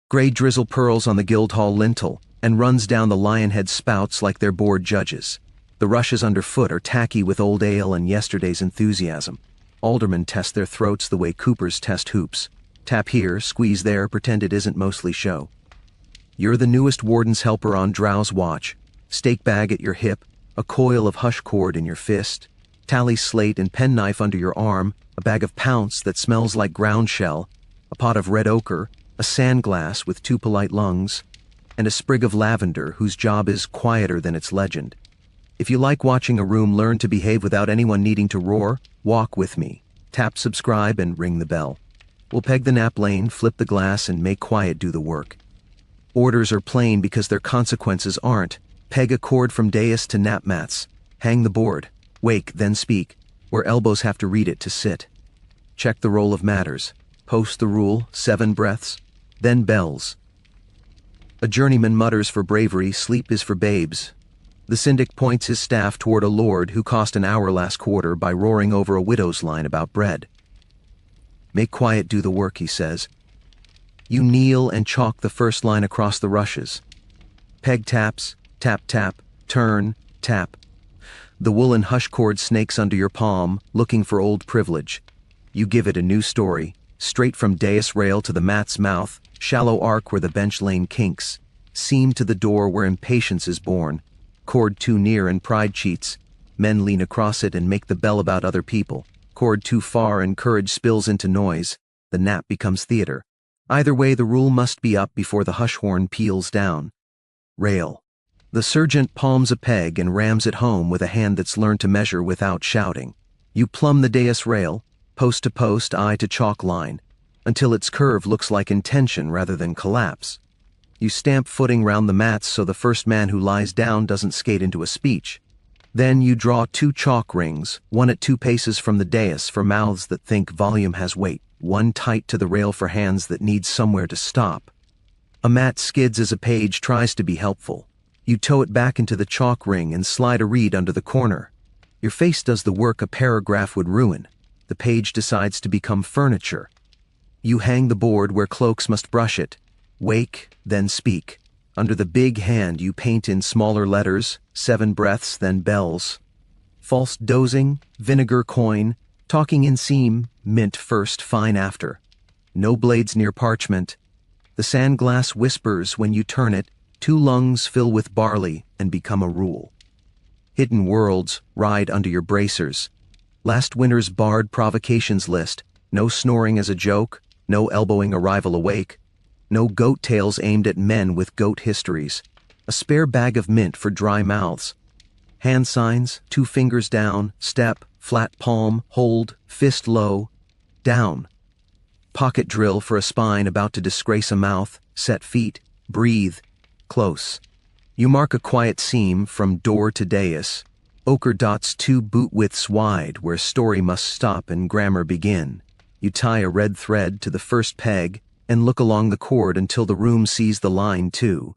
Gray drizzle purls on the Guildhall lintel and runs down the Lionhead spouts like they're bored judges. The rushes underfoot are tacky with old ale and yesterday's enthusiasm. Aldermen test their throats the way Coopers test hoops. Tap here, squeeze there, pretend it isn't mostly show. You're the newest warden's helper on drowse watch. Stake bag at your hip, a coil of hush cord in your fist, tally slate and penknife under your arm, a bag of pounce that smells like ground shell, a pot of red ochre, a sand glass with 2 polite lungs, and a sprig of lavender whose job is quieter than its legend. If you like watching a room learn to behave without anyone needing to roar, walk with me. Tap subscribe and ring the bell. We'll peg the nap lane, flip the glass, and make quiet do the work. Orders are plain because their consequences aren't. Peg a cord from dais to nap mats. Hang the board. Wake, then speak, where elbows have to read it to sit. Check the roll of matters. Post the rule, 7 breaths, then bells. A journeyman mutters for bravery, sleep is for babes. The syndic points his staff toward a lord who cost an hour last quarter by roaring over a widow's line about bread. Make quiet do the work, he says. You kneel and chalk the first line across the rushes. Peg taps, tap tap, turn, tap. The woolen hush cord snakes under your palm, looking for old privilege. You give it a new story, straight from dais rail to the mat's mouth, shallow arc where the bench lane kinks, seam to the door where impatience is born, cord too near and pride cheats, men lean across it and make the bell about other people, cord too far and courage spills into noise, the nap becomes theater. Either way the rule must be up before the hush horn peals down. Rail. The sergeant palms a peg and rams it home with a hand that's learned to measure without shouting. You plumb the dais rail, post to post, eye to chalk line, until its curve looks like intention rather than collapse. You stamp footing round the mats so the first man who lies down doesn't skate into a speech. Then you draw 2 chalk rings, one at 2 paces from the dais for mouths that think volume has weight, one tight to the rail for hands that need somewhere to stop. A mat skids as a page tries to be helpful. You tow it back into the chalk ring and slide a reed under the corner. Your face does the work a paragraph would ruin. The page decides to become furniture. You hang the board where cloaks must brush it. Wake, then speak. Under the big hand you paint in smaller letters, 7 breaths, then bells. False dozing, vinegar coin, talking in seam, mint first, fine after. No blades near parchment. The sand glass whispers when you turn it, 2 lungs fill with barley and become a rule. Hidden worlds ride under your bracers. Last winter's barred provocations list, no snoring as a joke, no elbowing a rival awake, no goat tails aimed at men with goat histories, a spare bag of mint for dry mouths. Hand signs, 2 fingers down, step, flat palm, hold, fist low, down. Pocket drill for a spine about to disgrace a mouth, set feet, breathe, close. You mark a quiet seam from door to dais. Ochre dots 2 boot widths wide where story must stop and grammar begin. You tie a red thread to the first peg and look along the cord until the room sees the line too.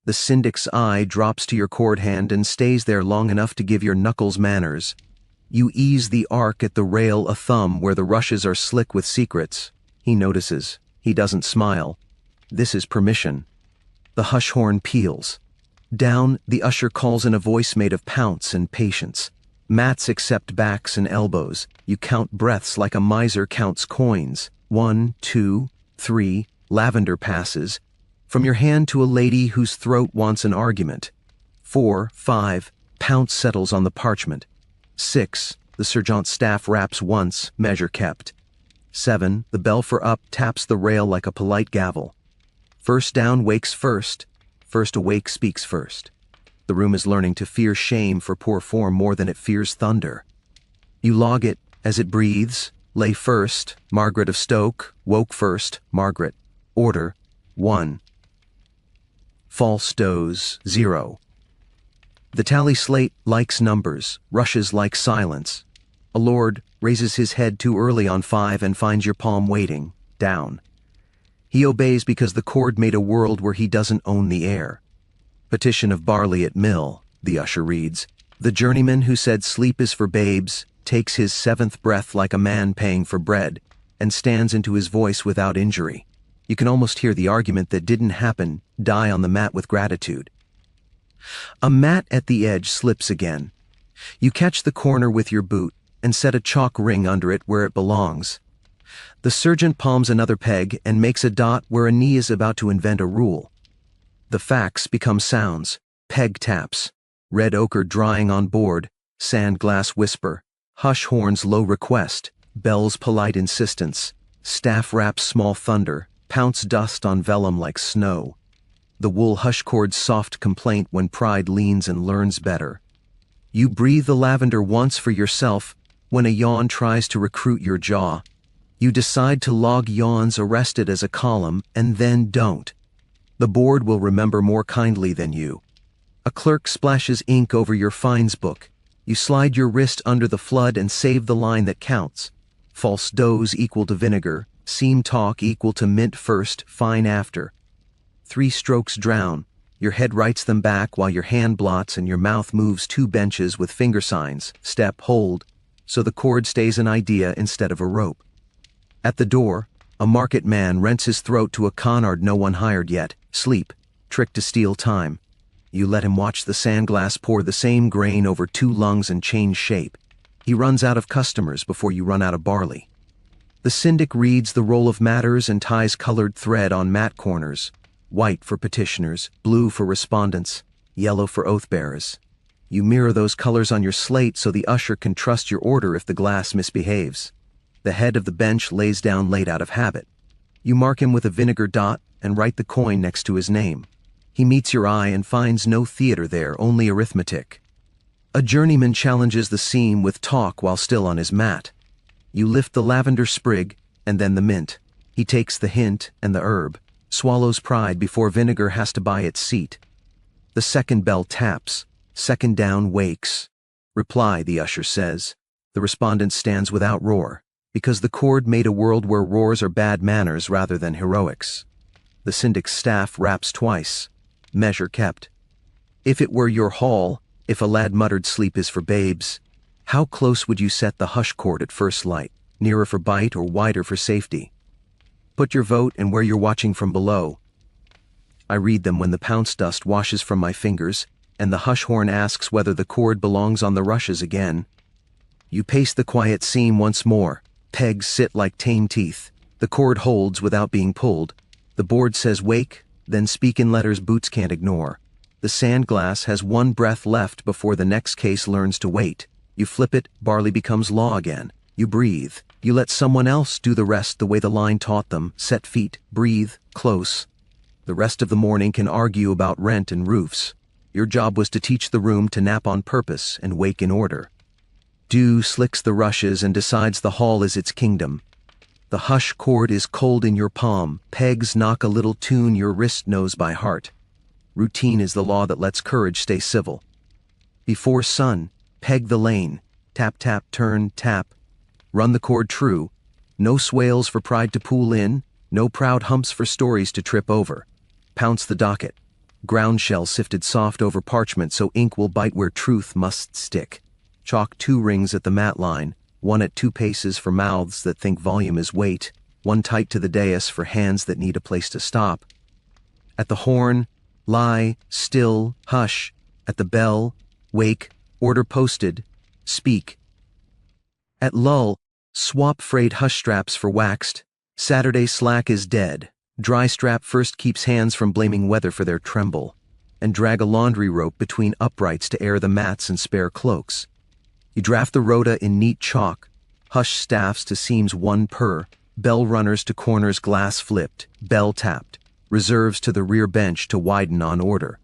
The syndic's eye drops to your cord hand and stays there long enough to give your knuckles manners. You ease the arc at the rail a thumb where the rushes are slick with secrets. He notices. He doesn't smile. This is permission. The hush horn peals. Down, the usher calls in a voice made of pounce and patience. Mats accept backs and elbows. You count breaths like a miser counts coins. 1, 2, 3, lavender passes. From your hand to a lady whose throat wants an argument. 4, 5, pounce settles on the parchment. 6, the sergeant's staff raps once, measure kept. 7, the bell for up taps the rail like a polite gavel. First down wakes first. First awake speaks first. The room is learning to fear shame for poor form more than it fears thunder. You log it as it breathes. Lay first, Margaret of Stoke. Woke first, Margaret. Order, 1. False doze, 0. The tally slate likes numbers, rushes like silence. A lord raises his head too early on 5 and finds your palm waiting, down. He obeys because the cord made a world where he doesn't own the air. Petition of barley at mill, the usher reads. The journeyman who said sleep is for babes takes his 7th breath like a man paying for bread and stands into his voice without injury. You can almost hear the argument that didn't happen die on the mat with gratitude. A mat at the edge slips again. You catch the corner with your boot and set a chalk ring under it where it belongs. The surgeon palms another peg and makes a dot where a knee is about to invent a rule. The facts become sounds, peg taps, red ochre drying on board, sand glass whisper, hush horns low request, bells polite insistence, staff raps small thunder, pounce dust on vellum like snow. The wool hush chord's soft complaint when pride leans and learns better. You breathe the lavender once for yourself when a yawn tries to recruit your jaw. You decide to log yawns arrested as a column and then don't. The board will remember more kindly than you. A clerk splashes ink over your fines book. You slide your wrist under the flood and save the line that counts. False doze equal to vinegar, seam talk equal to mint first, fine after. 3 strokes drown. Your head writes them back while your hand blots and your mouth moves 2 benches with finger signs, step, hold, so the chord stays an idea instead of a rope. At the door, a market man rents his throat to a conard no one hired yet, sleep, trick to steal time. You let him watch the sandglass pour the same grain over 2 lungs and change shape. He runs out of customers before you run out of barley. The syndic reads the roll of matters and ties colored thread on mat corners. White for petitioners, blue for respondents, yellow for oath-bearers. You mirror those colors on your slate so the usher can trust your order if the glass misbehaves. The head of the bench lays down late out of habit. You mark him with a vinegar dot and write the coin next to his name. He meets your eye and finds no theater there, only arithmetic. A journeyman challenges the seam with talk while still on his mat. You lift the lavender sprig and then the mint. He takes the hint and the herb, swallows pride before vinegar has to buy its seat. The second bell taps. Second down wakes. Reply, the usher says. The respondent stands without roar, because the chord made a world where roars are bad manners rather than heroics. The syndic's staff raps twice. Measure kept. If it were your hall, if a lad muttered sleep is for babes, how close would you set the hush chord at first light, nearer for bite or wider for safety? Put your vote and where you're watching from below. I read them when the pounce dust washes from my fingers and the hush horn asks whether the chord belongs on the rushes again. You pace the quiet seam once more. Pegs sit like tame teeth. The chord holds without being pulled. The board says wake, then speak in letters boots can't ignore. The sand glass has 1 breath left before the next case learns to wait. You flip it, barley becomes law again. You breathe. You let someone else do the rest the way the line taught them. Set feet, breathe, close. The rest of the morning can argue about rent and roofs. Your job was to teach the room to nap on purpose and wake in order. Dew slicks the rushes and decides the hall is its kingdom. The hush chord is cold in your palm. Pegs knock a little tune your wrist knows by heart. Routine is the law that lets courage stay civil. Before sun, peg the lane. Tap, tap, turn, tap. Run the chord true. No swales for pride to pool in. No proud humps for stories to trip over. Pounce the docket. Ground shell sifted soft over parchment so ink will bite where truth must stick. Chalk 2 rings at the mat line, 1 at 2 paces for mouths that think volume is weight, 1 tight to the dais for hands that need a place to stop. At the horn, lie, still, hush. At the bell, wake, order posted, speak. At lull, swap frayed hush straps for waxed. Saturday slack is dead. Dry strap first keeps hands from blaming weather for their tremble, and drag a laundry rope between uprights to air the mats and spare cloaks. You draft the rota in neat chalk, hush staffs to seams 1 per, bell runners to corners glass flipped, bell tapped, reserves to the rear bench to widen on order.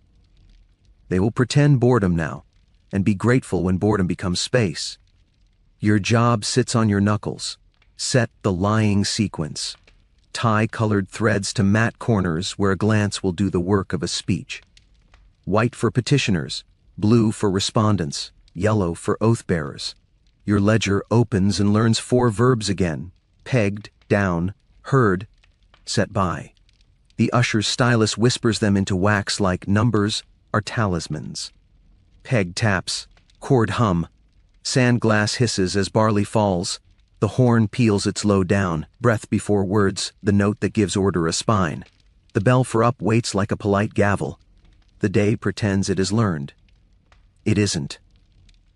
They will pretend boredom now, and be grateful when boredom becomes space. Your job sits on your knuckles. Set the lying sequence. Tie colored threads to mat corners where a glance will do the work of a speech. White for petitioners, blue for respondents, yellow for oath-bearers. Your ledger opens and learns 4 verbs again. Pegged, down, heard, set by. The usher's stylus whispers them into wax like numbers are talismans. Peg taps, chord hum. Sand glass hisses as barley falls. The horn peals its low down, breath before words, the note that gives order a spine. The bell for up waits like a polite gavel. The day pretends it is learned. It isn't.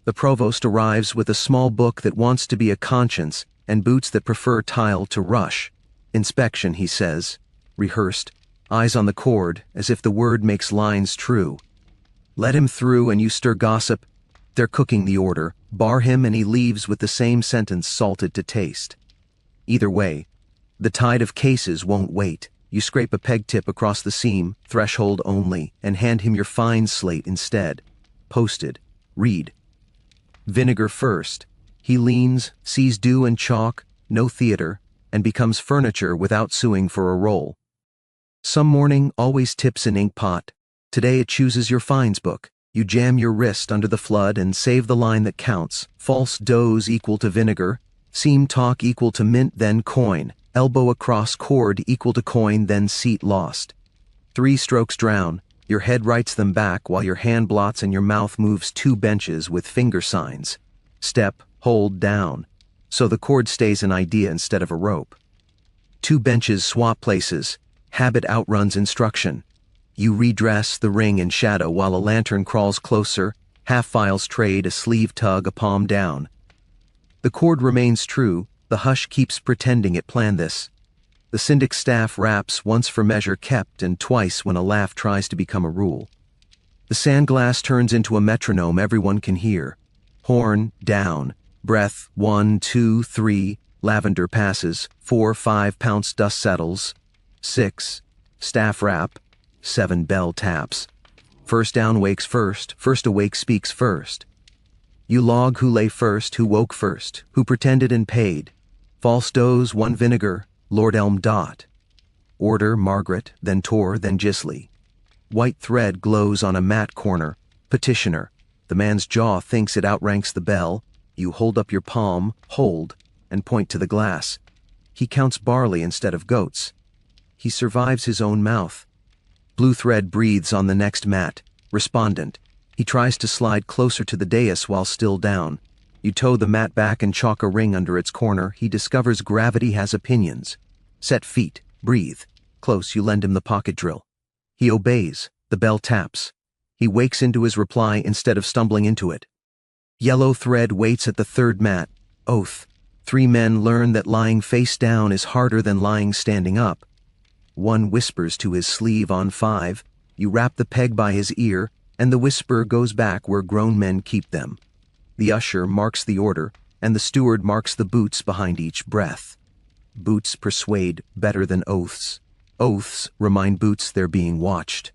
The provost arrives with a small book that wants to be a conscience and boots that prefer tile to rush. Inspection, he says, rehearsed, eyes on the cord, as if the word makes lines true. Let him through and you stir gossip. They're cooking the order. Bar him and he leaves with the same sentence salted to taste. Either way, the tide of cases won't wait. You scrape a peg tip across the seam, threshold only, and hand him your fine slate instead. Posted. Read. Vinegar first. He leans, sees dew and chalk, no theater, and becomes furniture without suing for a roll. Some morning always tips an ink pot. Today it chooses your fines book. You jam your wrist under the flood and save the line that counts. False doze equal to vinegar. Seam talk equal to mint then coin. Elbow across cord equal to coin then seat lost. 3 strokes drown. Your head writes them back while your hand blots and your mouth moves 2 benches with finger signs. Step, hold, down. So the cord stays an idea instead of a rope. 2 benches swap places. Habit outruns instruction. You redress the ring in shadow while a lantern crawls closer, half files trade, a sleeve tug, a palm down. The cord remains true, the hush keeps pretending it planned this. The syndic's staff raps once for measure kept and twice when a laugh tries to become a rule. The sandglass turns into a metronome everyone can hear. Horn, down, breath, 1, 2, 3, lavender passes, 4, 5, pounce dust settles, 6, staff rap, 7, bell taps. First down wakes first awake speaks first. You log who lay first, who woke first, who pretended and paid. False doze, 1 vinegar, Lord Elm dot. Order, Margaret, then Tor, then Gisley. White thread glows on a mat corner. Petitioner. The man's jaw thinks it outranks the bell. You hold up your palm, hold, and point to the glass. He counts barley instead of goats. He survives his own mouth. Blue thread breathes on the next mat. Respondent. He tries to slide closer to the dais while still down. You tow the mat back and chalk a ring under its corner. He discovers gravity has opinions. Set feet. Breathe. Close, you lend him the pocket drill. He obeys. The bell taps. He wakes into his reply instead of stumbling into it. Yellow thread waits at the 3rd mat. Oath. 3 men learn that lying face down is harder than lying standing up. 1 whispers to his sleeve on 5. You wrap the peg by his ear, and the whisper goes back where grown men keep them. The usher marks the order, and the steward marks the boots behind each breath. Boots persuade better than oaths. Oaths remind boots they're being watched.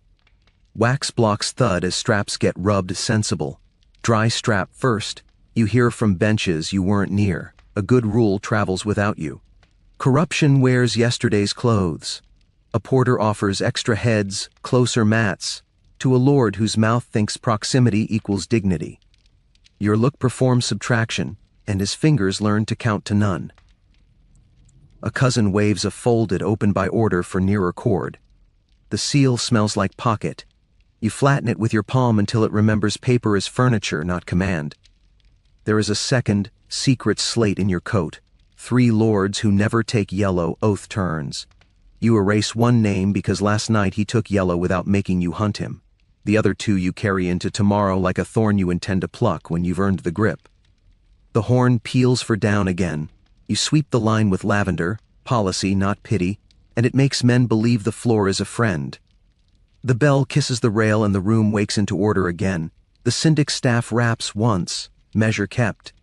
Wax blocks thud as straps get rubbed sensible. Dry strap first. You hear from benches you weren't near. A good rule travels without you. Corruption wears yesterday's clothes. A porter offers extra heads, closer mats, to a lord whose mouth thinks proximity equals dignity. Your look performs subtraction, and his fingers learn to count to none. A cousin waves a folded open by order for nearer cord. The seal smells like pocket. You flatten it with your palm until it remembers paper is furniture, not command. There is a second, secret slate in your coat. 3 lords who never take yellow, oath turns. You erase 1 name because last night he took yellow without making you hunt him. The other 2 you carry into tomorrow like a thorn you intend to pluck when you've earned the grip. The horn peals for down again. You sweep the line with lavender, policy, not pity, and it makes men believe the floor is a friend. The bell kisses the rail and the room wakes into order again. The syndic staff raps once, measure kept.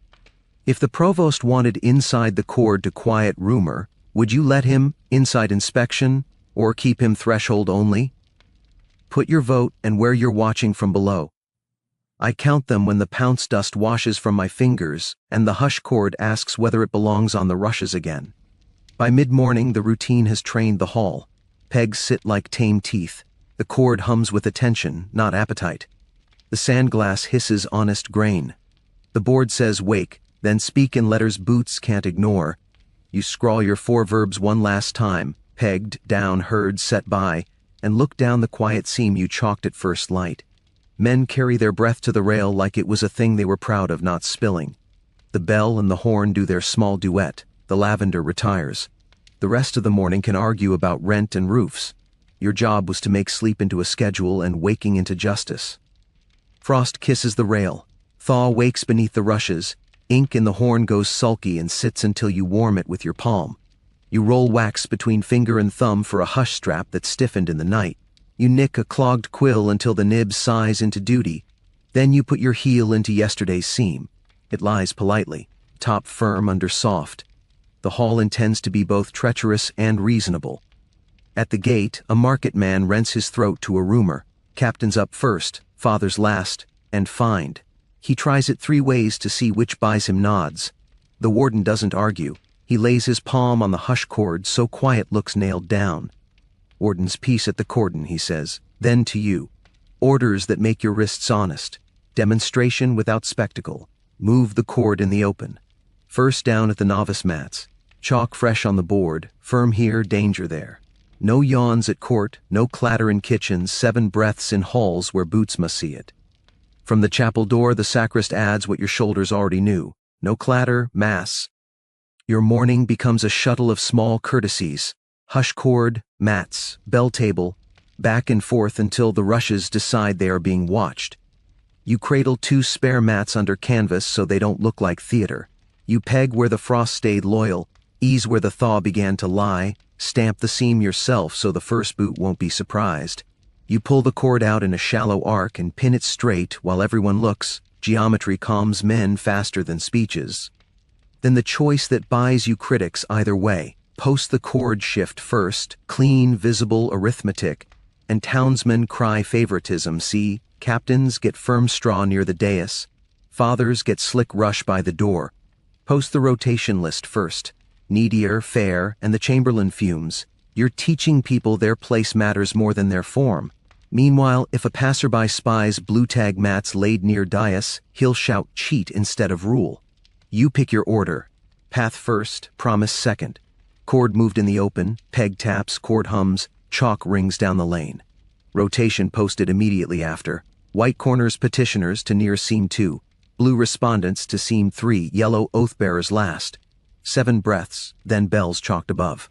If the provost wanted inside the cord to quiet rumor, would you let him inside inspection or keep him threshold only? Put your vote and where you're watching from below. I count them when the pounce dust washes from my fingers and the hush cord asks whether it belongs on the rushes again. By mid-morning, the routine has trained the hall. Pegs sit like tame teeth. The cord hums with attention, not appetite. The sandglass hisses honest grain. The board says wake, then speak in letters boots can't ignore. You scrawl your 4 verbs 1 last time, pegged, down, heard, set by, and look down the quiet seam you chalked at first light. Men carry their breath to the rail like it was a thing they were proud of not spilling. The The bell and the horn do their small duet, the lavender retires. The rest of the morning can argue about rent and roofs. Your job was to make sleep into a schedule and waking into justice. Frost kisses the rail. Thaw wakes beneath the rushes. Ink in the horn goes sulky and sits until you warm it with your palm. You roll wax between finger and thumb for a hush strap that stiffened in the night. You nick a clogged quill until the nib sighs into duty. Then you put your heel into yesterday's seam. It lies politely, top firm under soft. The hall intends to be both treacherous and reasonable. At the gate, a market man rents his throat to a roomer. Captain's up first, father's last, and fined. He tries it 3 ways to see which buys him nods. The warden doesn't argue. He lays his palm on the hush cord so quiet looks nailed down. Warden's peace at the cordon, he says. Then to you. Orders that make your wrists honest. Demonstration without spectacle. Move the cord in the open. First down at the novice mats. Chalk fresh on the board. Firm here, danger there. No yawns at court, no clatter in kitchens, 7 breaths in halls where boots must see it. From the chapel door the sacrist adds what your shoulders already knew. No clatter, mass. Your morning becomes a shuttle of small courtesies. Hush cord, mats, bell table, back and forth until the rushes decide they are being watched. You cradle 2 spare mats under canvas so they don't look like theater. You peg where the frost stayed loyal, ease where the thaw began to lie, stamp the seam yourself so the first boot won't be surprised. You pull the cord out in a shallow arc and pin it straight while everyone looks. Geometry calms men faster than speeches. Then the choice that buys you critics either way. Post the cord shift first, clean, visible arithmetic, and townsmen cry favoritism. See, captains get firm straw near the dais. Fathers get slick rush by the door. Post the rotation list first. Needier, fair, and the chamberlain fumes. You're teaching people their place matters more than their form. Meanwhile, if a passerby spies blue tag mats laid near dais, he'll shout cheat instead of rule. You pick your order. Path first, promise second. Cord moved in the open, peg taps, cord hums, chalk rings down the lane. Rotation posted immediately after. White corners petitioners to near seam 2. Blue respondents to seam 3, yellow oath-bearers last. 7 breaths, then bells chalked above.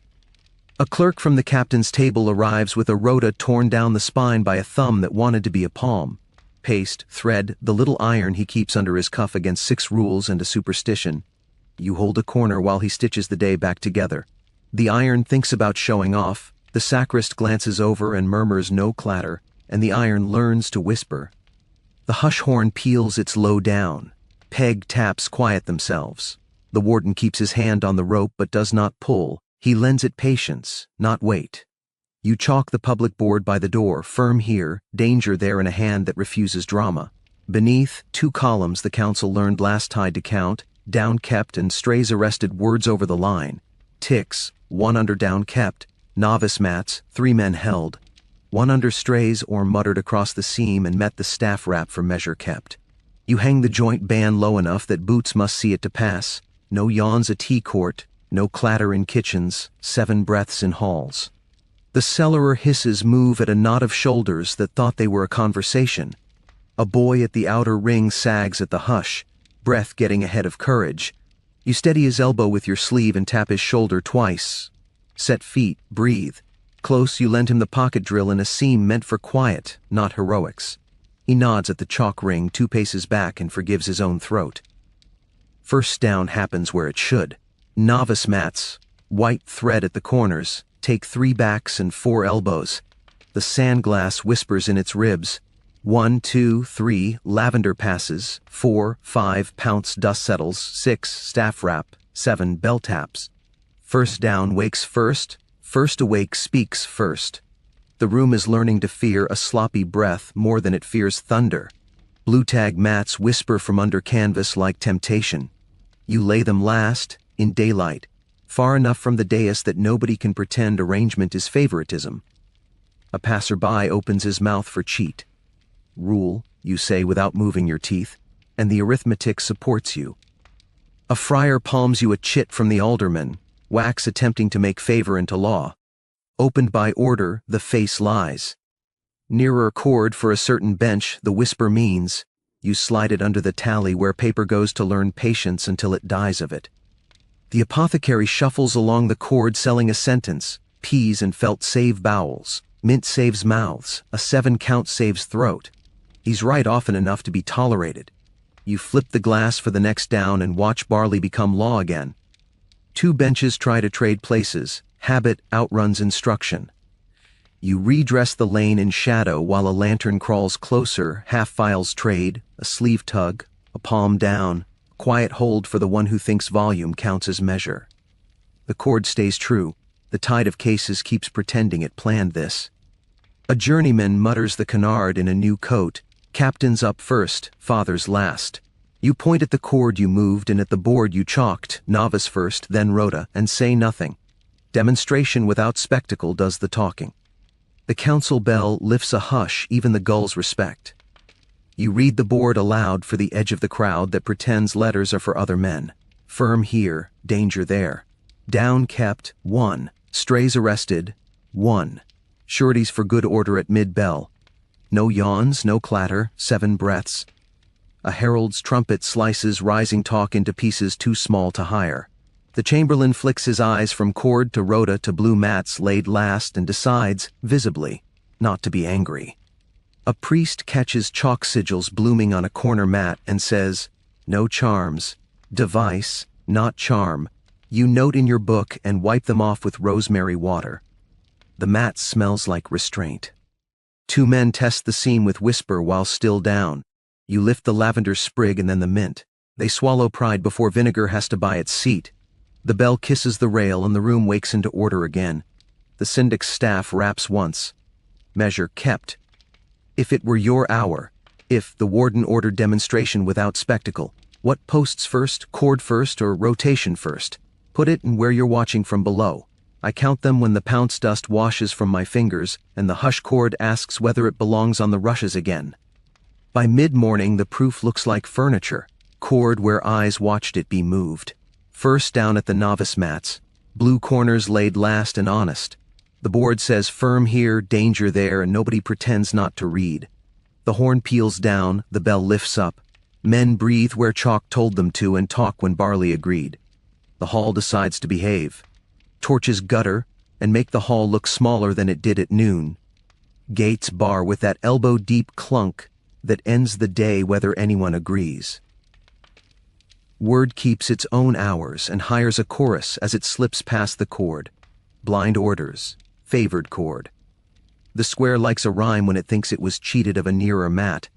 A clerk from the captain's table arrives with a rota torn down the spine by a thumb that wanted to be a palm. Paste, thread, the little iron he keeps under his cuff against 6 rules and a superstition. You hold a corner while he stitches the day back together. The iron thinks about showing off, the sacrist glances over and murmurs no clatter, and the iron learns to whisper. The hush horn peals its low down. Peg taps quiet themselves. The warden keeps his hand on the rope but does not pull. He lends it patience, not weight. You chalk the public board by the door, firm here, danger there in a hand that refuses drama. Beneath, 2 columns the council learned last tied to count, down kept and strays arrested words over the line. Ticks, 1 under down kept, novice mats, 3 men held. 1 under strays or muttered across the seam and met the staff rap for measure kept. You hang the joint band low enough that boots must see it to pass. No yawns at tea court, no clatter in kitchens, 7 breaths in halls. The cellarer hisses move at a knot of shoulders that thought they were a conversation. A boy at the outer ring sags at the hush, breath getting ahead of courage. You steady his elbow with your sleeve and tap his shoulder twice. Set feet, breathe. Close, you lend him the pocket drill in a seam meant for quiet, not heroics. He nods at the chalk ring 2 paces back and forgives his own throat. First down happens where it should. Novice mats, white thread at the corners, take 3 backs and 4 elbows. The sandglass whispers in its ribs. 1, 2, 3, lavender passes. 4, 5, pounce dust settles. 6, staff rap. 7, bell taps. First down wakes first. First awake speaks first. The room is learning to fear a sloppy breath more than it fears thunder. Blue tag mats whisper from under canvas like temptation. You lay them last, in daylight, far enough from the dais that nobody can pretend arrangement is favoritism. A passerby opens his mouth for cheat. Rule, you say without moving your teeth, and the arithmetic supports you. A friar palms you a chit from the alderman, wax attempting to make favor into law. Opened by order, the face lies. Nearer cord for a certain bench, the whisper means, You slide it under the tally where paper goes to learn patience until it dies of it. The apothecary shuffles along the cord selling a sentence. Peas and felt save bowels. Mint saves mouths. A 7-count saves throat. He's right often enough to be tolerated. You flip the glass for the next down and watch barley become law again. 2 benches try to trade places. Habit outruns instruction. You redress the lane in shadow while a lantern crawls closer. Half files trade, a sleeve tug, a palm down, quiet hold for the one who thinks volume counts as measure. The cord stays true. The tide of cases keeps pretending it planned this. A journeyman mutters the canard in a new coat. Captain's up first, father's last. You point at the cord you moved and at the board you chalked, novice first, then rota, and say nothing. Demonstration without spectacle does the talking. The council bell lifts a hush even the gulls respect. You read the board aloud for the edge of the crowd that pretends letters are for other men. Firm here, danger there. Down kept, 1. Strays arrested, 1. Sureties for good order at mid-bell. No yawns, no clatter, 7 breaths. A herald's trumpet slices rising talk into pieces too small to hire. The chamberlain flicks his eyes from cord to rota to blue mats laid last and decides, visibly, not to be angry. A priest catches chalk sigils blooming on a corner mat and says, no charms. Device, not charm. You note in your book and wipe them off with rosemary water. The mat smells like restraint. 2 men test the seam with whisper while still down. You lift the lavender sprig and then the mint. They swallow pride before vinegar has to buy its seat. The bell kisses the rail and the room wakes into order again. The syndic's staff raps once. Measure kept. If it were your hour, if the warden ordered demonstration without spectacle, what posts first, cord first, or rotation first? Put it in where you're watching from below. I count them when the pounce dust washes from my fingers and the hush cord asks whether it belongs on the rushes again. By mid-morning the proof looks like furniture, cord where eyes watched it be moved. First down at the novice mats, blue corners laid last and honest. The board says firm here, danger there, and nobody pretends not to read. The horn peals down, the bell lifts up. Men breathe where chalk told them to and talk when barley agreed. The hall decides to behave. Torches gutter and make the hall look smaller than it did at noon. Gates bar with that elbow-deep clunk that ends the day whether anyone agrees. Word keeps its own hours and hires a chorus as it slips past the cord. Blind orders, favored cord. The square likes a rhyme when it thinks it was cheated of a nearer mat.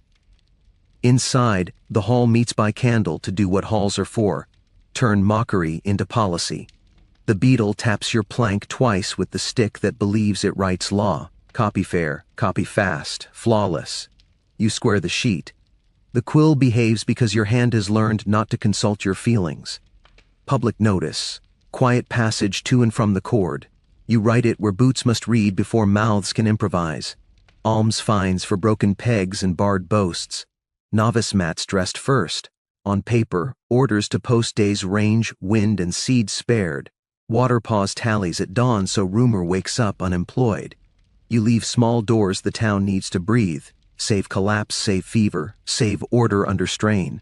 Inside, the hall meets by candle to do what halls are for. Turn mockery into policy. The beetle taps your plank twice with the stick that believes it writes law. Copy fair, copy fast, flawless. You square the sheet. The quill behaves because your hand has learned not to consult your feelings. Public notice. Quiet passage to and from the cord. You write it where boots must read before mouths can improvise. Alms fines for broken pegs and barred boasts. Novice mats dressed first. On paper, orders to post days range, wind, and seed spared. Water pause tallies at dawn so rumor wakes up unemployed. You leave small doors the town needs to breathe. Save collapse, save fever, save order under strain.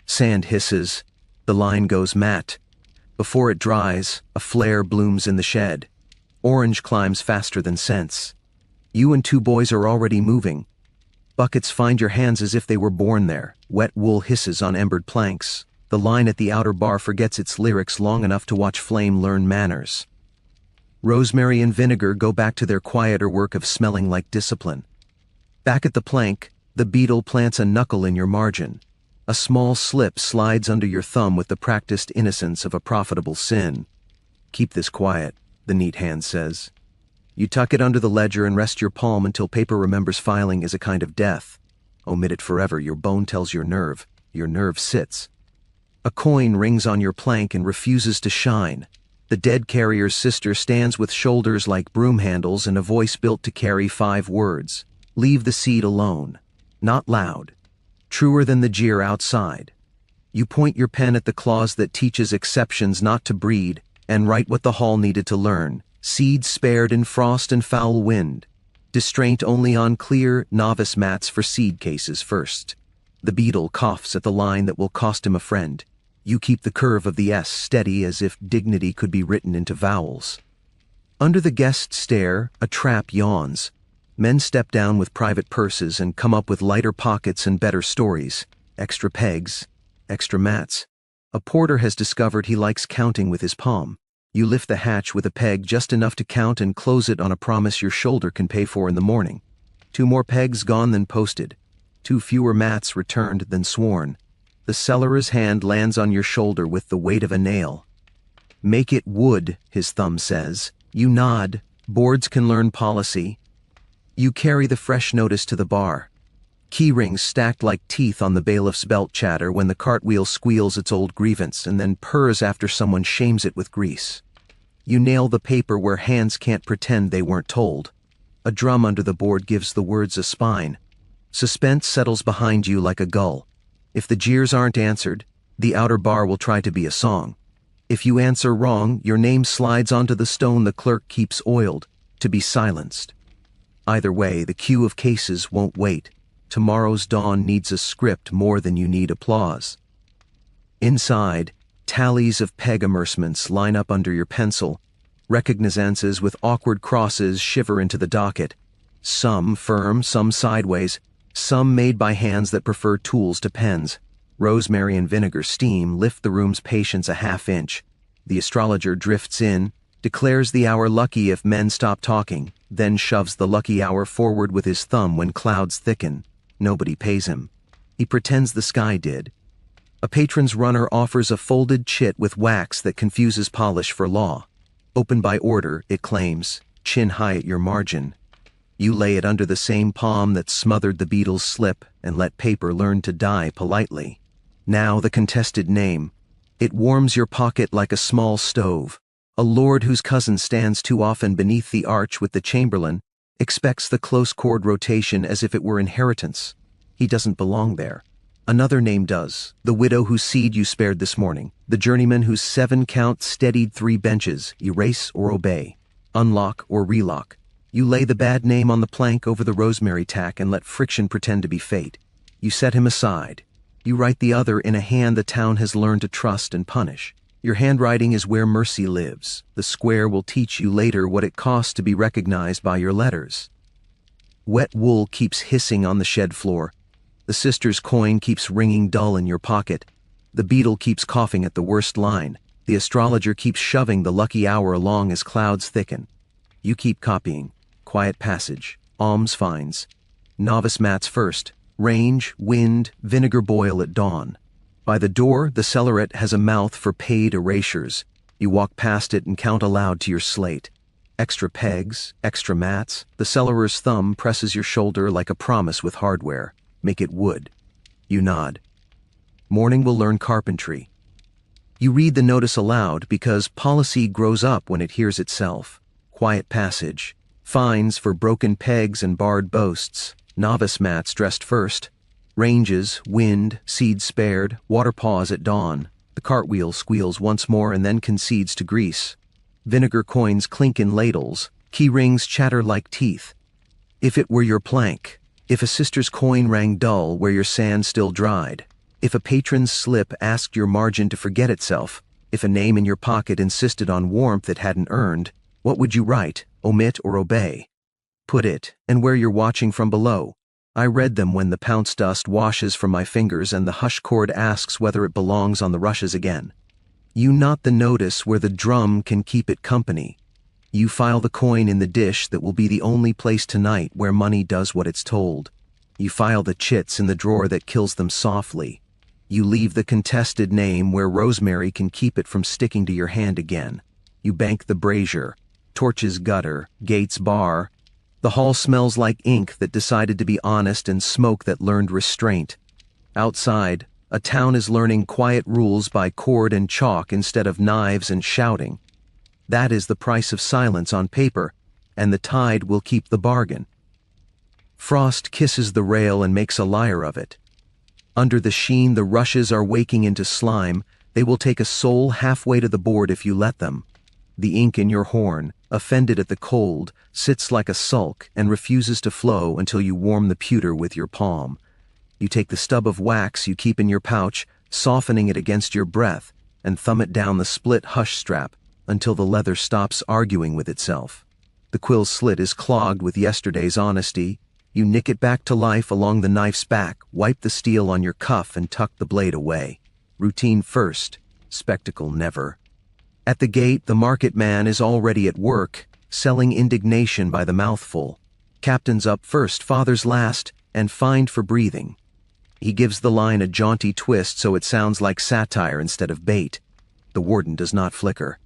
Sand hisses. The line goes matte. Before it dries, a flare blooms in the shed. Orange climbs faster than sense. You and 2 boys are already moving. Buckets find your hands as if they were born there. Wet wool hisses on embered planks. The line at the outer bar forgets its lyrics long enough to watch flame learn manners. Rosemary and vinegar go back to their quieter work of smelling like discipline. Back at the plank, the beetle plants a knuckle in your margin. A small slip slides under your thumb with the practiced innocence of a profitable sin. Keep this quiet, the neat hand says. You tuck it under the ledger and rest your palm until paper remembers filing is a kind of death. Omit it forever, your bone tells your nerve sits. A coin rings on your plank and refuses to shine. The dead carrier's sister stands with shoulders like broom handles and a voice built to carry 5 words. Leave the seed alone. Not loud. Truer than the jeer outside. You point your pen at the clause that teaches exceptions not to breed and write what the hall needed to learn. Seeds spared in frost and foul wind. Distraint only on clear, novice mats for seed cases first. The beetle coughs at the line that will cost him a friend. You keep the curve of the S steady as if dignity could be written into vowels. Under the guest stare, a trap yawns. Men step down with private purses and come up with lighter pockets and better stories. Extra pegs, extra mats. A porter has discovered he likes counting with his palm. You lift the hatch with a peg just enough to count and close it on a promise your shoulder can pay for in the morning. 2 more pegs gone than posted. 2 fewer mats returned than sworn. The cellarer's hand lands on your shoulder with the weight of a nail. Make it wood, his thumb says. You nod. Boards can learn policy. You carry the fresh notice to the bar. Key rings stacked like teeth on the bailiff's belt chatter when the cartwheel squeals its old grievance and then purrs after someone shames it with grease. You nail the paper where hands can't pretend they weren't told. A drum under the board gives the words a spine. Suspense settles behind you like a gull. If the jeers aren't answered, the outer bar will try to be a song. If you answer wrong, your name slides onto the stone the clerk keeps oiled, to be silenced. Either way, the queue of cases won't wait. Tomorrow's dawn needs a script more than you need applause. Inside, tallies of peg immersements line up under your pencil. Recognizances with awkward crosses shiver into the docket. Some firm, some sideways, some made by hands that prefer tools to pens. Rosemary and vinegar steam lift the room's patience a half inch. The astrologer drifts in, declares the hour lucky if men stop talking, then shoves the lucky hour forward with his thumb when clouds thicken. Nobody pays him. He pretends the sky did. A patron's runner offers a folded chit with wax that confuses polish for law. Open by order, it claims, chin high at your margin. You lay it under the same palm that smothered the beetle's slip and let paper learn to die politely. Now the contested name. It warms your pocket like a small stove. A lord whose cousin stands too often beneath the arch with the chamberlain expects the close chord rotation as if it were inheritance. He doesn't belong there. Another name does. The widow whose seed you spared this morning. The journeyman whose 7 count steadied 3 benches. Erase or obey. Unlock or relock. You lay the bad name on the plank over the rosemary tack and let friction pretend to be fate. You set him aside. You write the other in a hand the town has learned to trust and punish. Your handwriting is where mercy lives. The square will teach you later what it costs to be recognized by your letters. Wet wool keeps hissing on the shed floor. The sister's coin keeps ringing dull in your pocket. The beetle keeps coughing at the worst line. The astrologer keeps shoving the lucky hour along as clouds thicken. You keep copying. Quiet passage. Alms finds. Novice mats first. Range, wind, vinegar boil at dawn. By the door, the cellarette has a mouth for paid erasures. You walk past it and count aloud to your slate. Extra pegs, extra mats. The cellarer's thumb presses your shoulder like a promise with hardware. Make it wood. You nod. Morning will learn carpentry. You read the notice aloud because policy grows up when it hears itself. Quiet passage. Fines for broken pegs and barred boasts. Novice mats dressed first. Ranges, wind, seed spared, water paws at dawn. The cartwheel squeals once more and then concedes to grease. Vinegar coins clink in ladles. Key rings chatter like teeth. If it were your plank. If a sister's coin rang dull where your sand still dried. If a patron's slip asked your margin to forget itself. If a name in your pocket insisted on warmth it hadn't earned. What would you write, omit or obey? Put it, and where you're watching from below. I read them when the pounce dust washes from my fingers and the hush chord asks whether it belongs on the rushes again. You knot the notice where the drum can keep it company. You file the coin in the dish that will be the only place tonight where money does what it's told. You file the chits in the drawer that kills them softly. You leave the contested name where rosemary can keep it from sticking to your hand again. You bank the brazier, torches gutter, gates bar. The hall smells like ink that decided to be honest and smoke that learned restraint. Outside, a town is learning quiet rules by cord and chalk instead of knives and shouting. That is the price of silence on paper, and the tide will keep the bargain. Frost kisses the rail and makes a liar of it. Under the sheen, the rushes are waking into slime. They will take a soul halfway to the board if you let them. The ink in your horn, offended at the cold, sits like a sulk and refuses to flow until you warm the pewter with your palm. You take the stub of wax you keep in your pouch, softening it against your breath, and thumb it down the split hush strap until the leather stops arguing with itself. The quill slit is clogged with yesterday's honesty. You nick it back to life along the knife's back, wipe the steel on your cuff and tuck the blade away. Routine first, spectacle never. At the gate, the market man is already at work, selling indignation by the mouthful. Captain's up first, father's last, and fined for breathing. He gives the line a jaunty twist so it sounds like satire instead of bait. The warden does not flicker.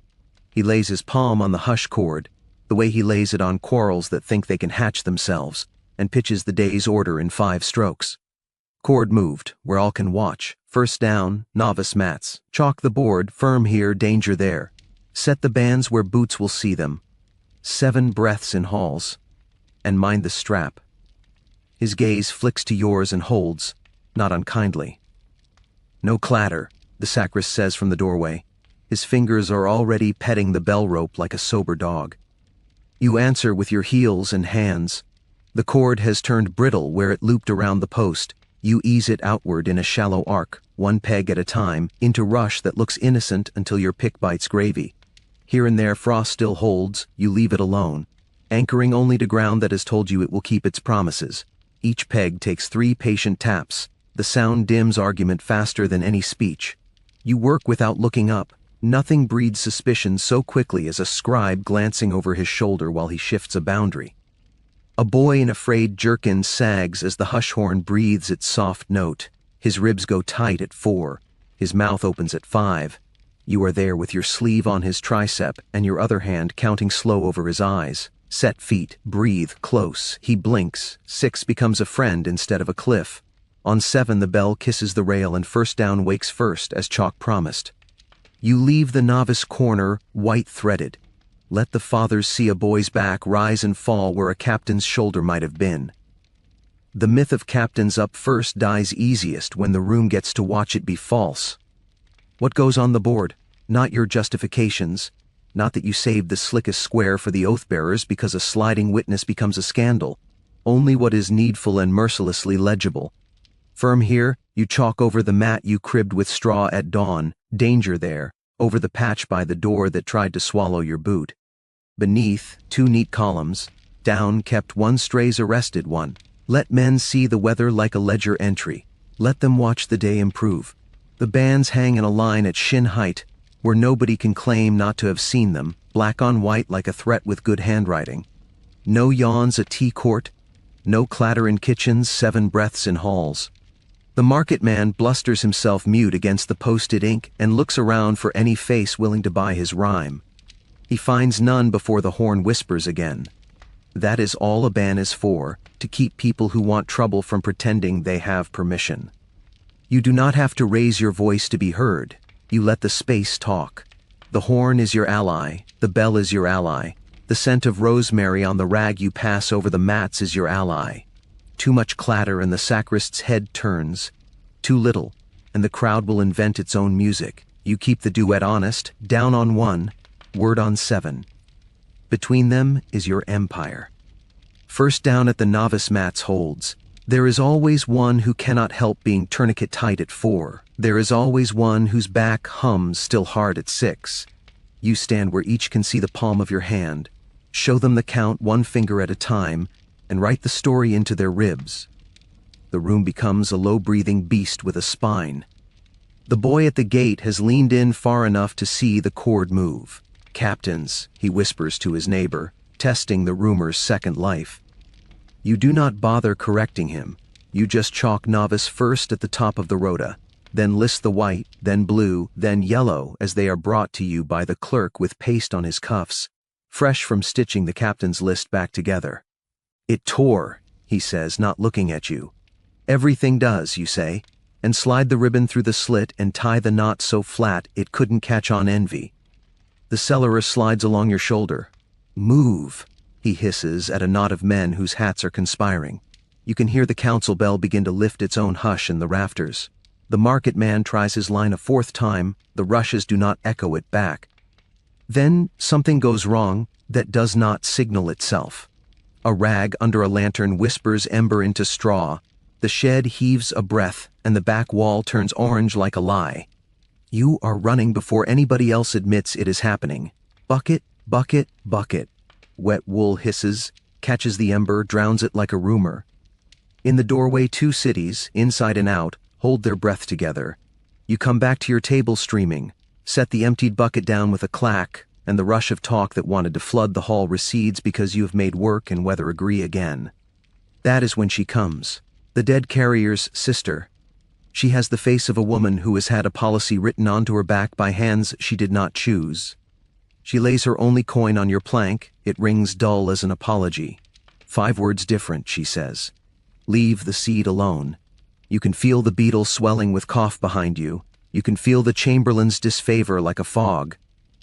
He lays his palm on the hush cord, the way he lays it on quarrels that think they can hatch themselves, and pitches the day's order in 5 strokes. Cord moved, where all can watch. First down, novice mats. Chalk the board, firm here, danger there. Set the bands where boots will see them. 7 breaths in halls. And mind the strap. His gaze flicks to yours and holds, not unkindly. No clatter, the sacrist says from the doorway. His fingers are already petting the bell rope like a sober dog. You answer with your heels and hands. The cord has turned brittle where it looped around the post. You ease it outward in a shallow arc, 1 peg at a time, into rush that looks innocent until your pick bites gravy. Here and there frost still holds, you leave it alone, anchoring only to ground that has told you it will keep its promises. Each peg takes 3 patient taps. The sound dims argument faster than any speech. You work without looking up. Nothing breeds suspicion so quickly as a scribe glancing over his shoulder while he shifts a boundary. A boy in a frayed jerkin sags as the hush horn breathes its soft note. His ribs go tight at 4. His mouth opens at 5. You are there with your sleeve on his tricep and your other hand counting slow over his eyes. Set feet, breathe, close. He blinks. 6 becomes a friend instead of a cliff. On 7 the bell kisses the rail and first down wakes first, as Chalk promised. You leave the novice corner, white-threaded. Let the fathers see a boy's back rise and fall where a captain's shoulder might have been. The myth of captains up first dies easiest when the room gets to watch it be false. What goes on the board? Not your justifications. Not that you saved the slickest square for the oath-bearers because a sliding witness becomes a scandal. Only what is needful and mercilessly legible. Firm here, you chalk over the mat you cribbed with straw at dawn. Danger there, over the patch by the door that tried to swallow your boot. Beneath, 2 neat columns. Down kept 1 stray's arrested one. Let men see the weather like a ledger entry. Let them watch the day improve. The bands hang in a line at shin height, where nobody can claim not to have seen them, black on white like a threat with good handwriting. No yawns at tea court. No clatter in kitchens, 7 breaths in halls. The market man blusters himself mute against the posted ink and looks around for any face willing to buy his rhyme. He finds none before the horn whispers again. That is all a ban is for, to keep people who want trouble from pretending they have permission. You do not have to raise your voice to be heard. You let the space talk. The horn is your ally, the bell is your ally. The scent of rosemary on the rag you pass over the mats is your ally. Too much clatter and the sacrist's head turns. Too little, and the crowd will invent its own music. You keep the duet honest, down on 1, word on 7. Between them is your empire. First down at the novice mats holds. There is always one who cannot help being tourniquet tight at 4. There is always one whose back hums still hard at 6. You stand where each can see the palm of your hand. Show them the count 1 finger at a time, and write the story into their ribs. The room becomes a low-breathing beast with a spine. The boy at the gate has leaned in far enough to see the cord move. Captains, he whispers to his neighbor, testing the rumor's second life. You do not bother correcting him. You just chalk novice first at the top of the rota, then list the white, then blue, then yellow as they are brought to you by the clerk with paste on his cuffs, fresh from stitching the captain's list back together. It tore, he says, not looking at you. Everything does, you say, and slide the ribbon through the slit and tie the knot so flat it couldn't catch on envy. The cellarer slides along your shoulder. Move, he hisses at a knot of men whose hats are conspiring. You can hear the council bell begin to lift its own hush in the rafters. The market man tries his line a 4th time. The rushes do not echo it back. Then something goes wrong that does not signal itself. A rag under a lantern whispers ember into straw. The shed heaves a breath, and the back wall turns orange like a lie. You are running before anybody else admits it is happening. Bucket, bucket, bucket. Wet wool hisses, catches the ember, drowns it like a rumor. In the doorway, two cities, inside and out, hold their breath together. You come back to your table streaming, set the emptied bucket down with a clack, and the rush of talk that wanted to flood the hall recedes because you have made work and weather agree again. That is when she comes, the dead carrier's sister. She has the face of a woman who has had a policy written onto her back by hands she did not choose. She lays her only coin on your plank. It rings dull as an apology. 5 words different, she says. Leave the seed alone. You can feel the beetle swelling with cough behind you. You can feel the chamberlain's disfavor like a fog.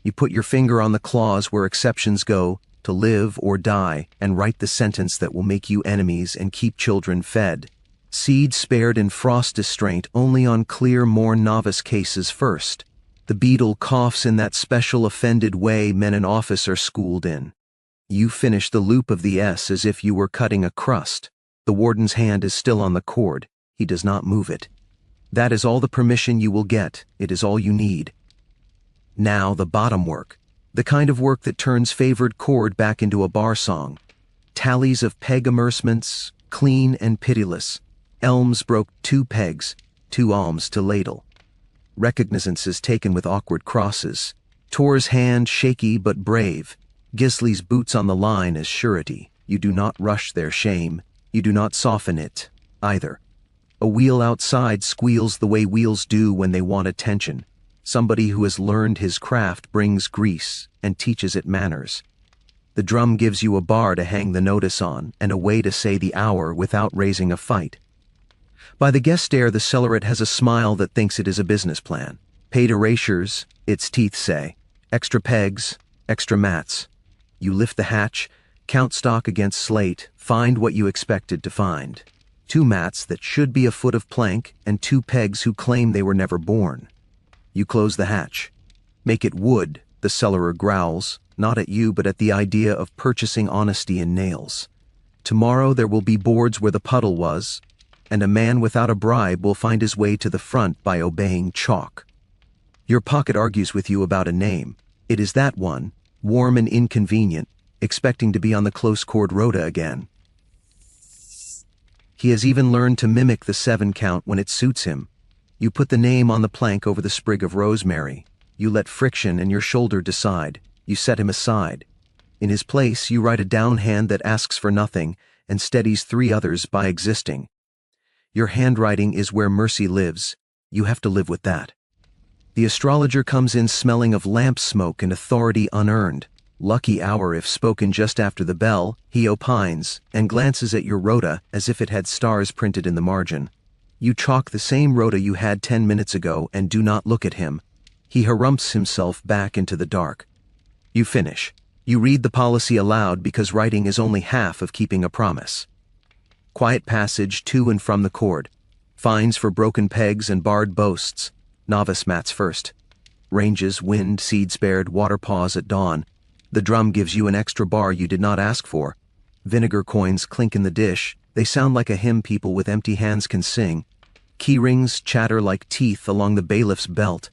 You put your finger on the clause where exceptions go, to live or die, and write the sentence that will make you enemies and keep children fed. Seed spared in frost distraint only on clear, more novice cases first. The beetle coughs in that special offended way men in office are schooled in. You finish the loop of the S as if you were cutting a crust. The warden's hand is still on the cord. He does not move it. That is all the permission you will get. It is all you need. Now the bottom work. The kind of work that turns favored chord back into a bar song. Tallies of peg immersements, clean and pitiless. Elms broke 2 pegs, 2 alms to ladle. Recognizances taken with awkward crosses. Tor's hand shaky but brave. Gisli's boots on the line as surety. You do not rush their shame. You do not soften it, either. A wheel outside squeals the way wheels do when they want attention. Somebody who has learned his craft brings grease and teaches it manners. The drum gives you a bar to hang the notice on and a way to say the hour without raising a fight. By the guest stair, the cellaret has a smile that thinks it is a business plan. Paid erasures, its teeth say. Extra pegs, extra mats. You lift the hatch, count stock against slate, find what you expected to find. 2 mats that should be a foot of plank and 2 pegs who claim they were never born. You close the hatch. Make it wood, the cellarer growls, not at you but at the idea of purchasing honesty in nails. Tomorrow there will be boards where the puddle was, and a man without a bribe will find his way to the front by obeying chalk. Your pocket argues with you about a name. It is that one, warm and inconvenient, expecting to be on the close chord rota again. He has even learned to mimic the 7 count when it suits him. You put the name on the plank over the sprig of rosemary. You let friction and your shoulder decide. You set him aside. In his place, you write a down hand that asks for nothing and steadies 3 others by existing. Your handwriting is where mercy lives. You have to live with that. The astrologer comes in smelling of lamp smoke and authority unearned. Lucky hour if spoken just after the bell, he opines and glances at your rota as if it had stars printed in the margin. You chalk the same rota you had 10 minutes ago and do not look at him. He harumphs himself back into the dark. You finish. You read the policy aloud because writing is only half of keeping a promise. Quiet passage to and from the chord. Fines for broken pegs and barred boasts. Novice mats first. Ranges, wind, seed spared, water pause at dawn. The drum gives you an extra bar you did not ask for. Vinegar coins clink in the dish. They sound like a hymn people with empty hands can sing. Key rings chatter like teeth along the bailiff's belt.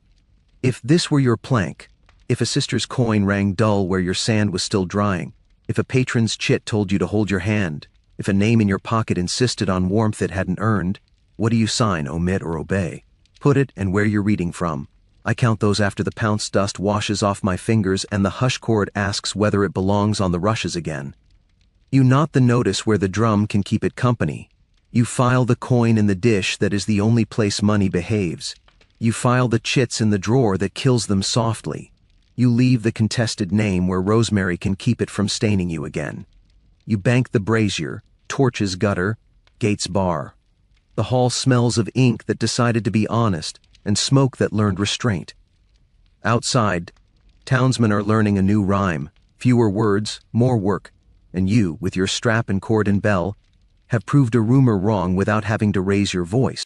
If this were your plank, if a sister's coin rang dull where your sand was still drying, if a patron's chit told you to hold your hand, if a name in your pocket insisted on warmth it hadn't earned, what do you sign, omit or obey? Put it and where you're reading from. I count those after the pounce dust washes off my fingers and the hush chord asks whether it belongs on the rushes again. You knot the notice where the drum can keep it company. You file the coin in the dish that is the only place money behaves. You file the chits in the drawer that kills them softly. You leave the contested name where rosemary can keep it from staining you again. You bank the brazier, torches gutter, gates bar. The hall smells of ink that decided to be honest and smoke that learned restraint. Outside, townsmen are learning a new rhyme. Fewer words, more work. And you, with your strap and cord and bell, have proved a rumor wrong without having to raise your voice.